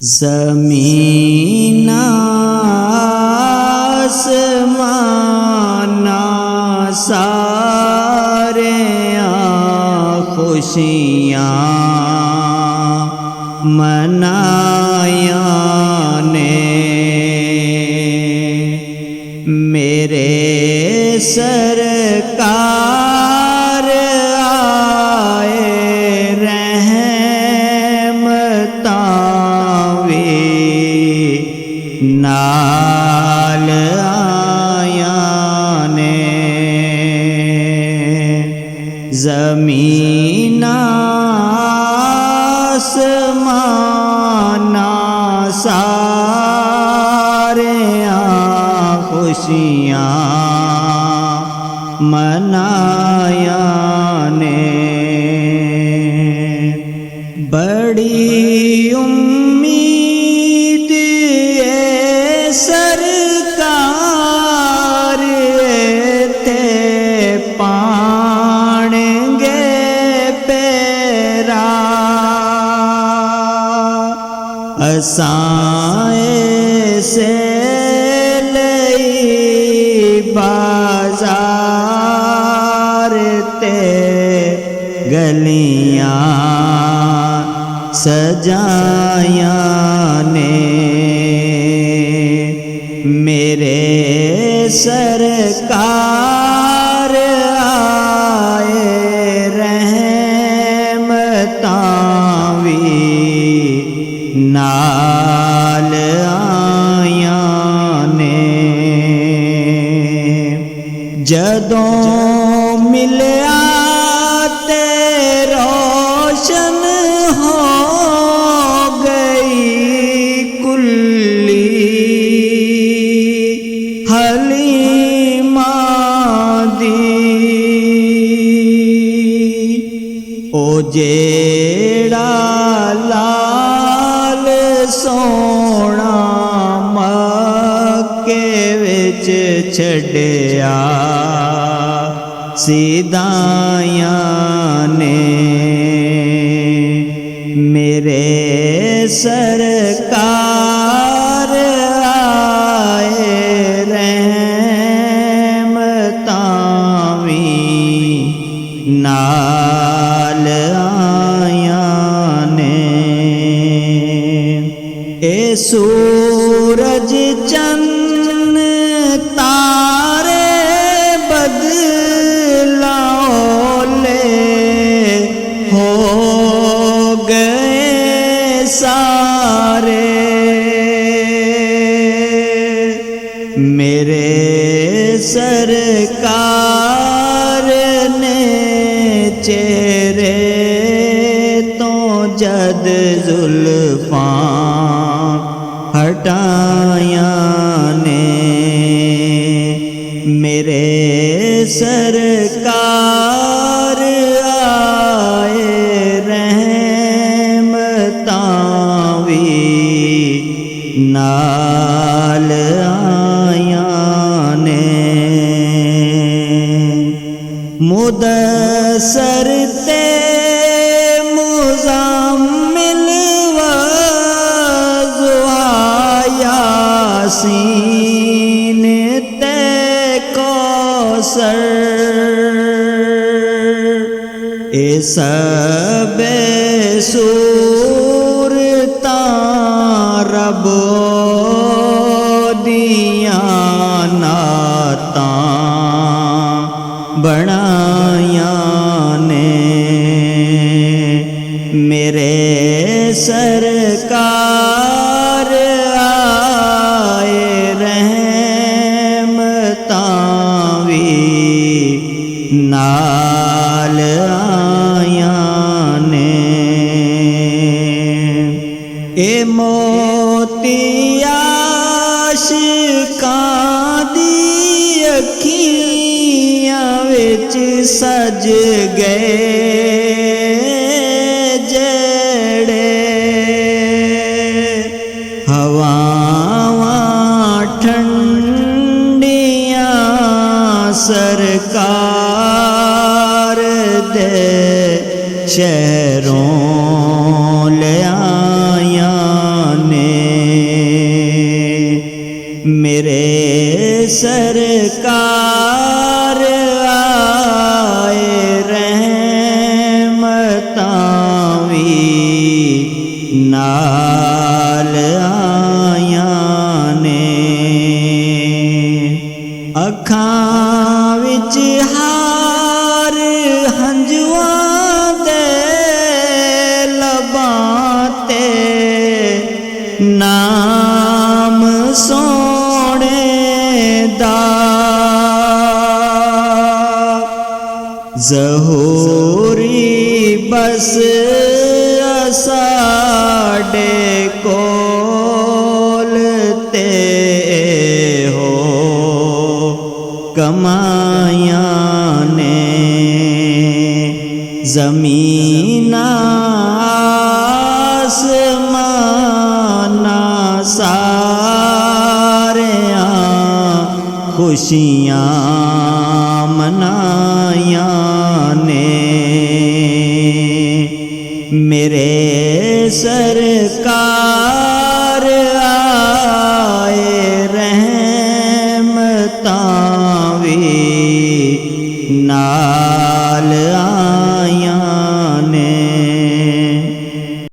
ज़मीन आसमाना सारे खुशियाँ मनाया ने मेरे सरकार आए रहमतावे नाल आया ने ज़मीन आसमाना सारे खुशियाँ मनाया ने बड़ी उम्मीद है सरकार ते पाणगे पैरा असाए से बाजार ते गलियां सजाया ने मेरे सरकार आए रहमतावी नाल आया ने जदों मिलया ते रोशन हो गई कुल्ली हलीमा दी ओ जेड़ा लाल सोना मक्के विच छड़िया सीधाया ने मेरे सरकार आए रहमतावी नाल आया ने ए सूरज चंद तारे हो गए सारे मेरे सरकार ने चेहरे तो जद जुल्फां हटाया ने मेरे सरकार आए रहमतावी नाल आया ने मुदस्सर ते मुज़म्मिल यासीन ते कौसर ए सब सूरता रब दिया नाता बनाया ने मेरे सरकार आए रहमतावी नाल आया ने ए मोती आशिकां दी अखियां विच सज गए जेड़े हवावां ठंडियां सरकार दे शहरों ले आया ने ने मेरे सरकार आए रहमतां वी नाल आयां ने अखां विच हार हंजुआं दे लबां ते नाम सोहणे दा ज़हूरी बस साडे कोल ते हो कमायां ने ज़मीना आसमाना सारियां खुशियां मनायां ने मेरे सरकार आए रहमतां वी नाल आयां